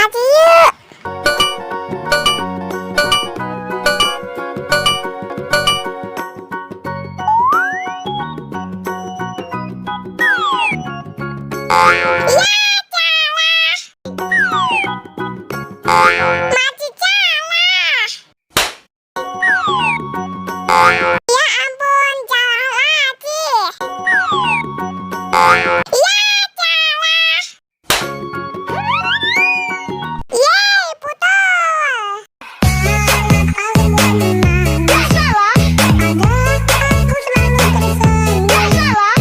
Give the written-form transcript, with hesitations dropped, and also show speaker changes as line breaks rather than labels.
maju yuk. Iya, salah. Maju salah. Ya ampun, salah lagi. Iya, salah. Yeay, putus. Gak salah. Aku selalu tersenyum. Gak salah.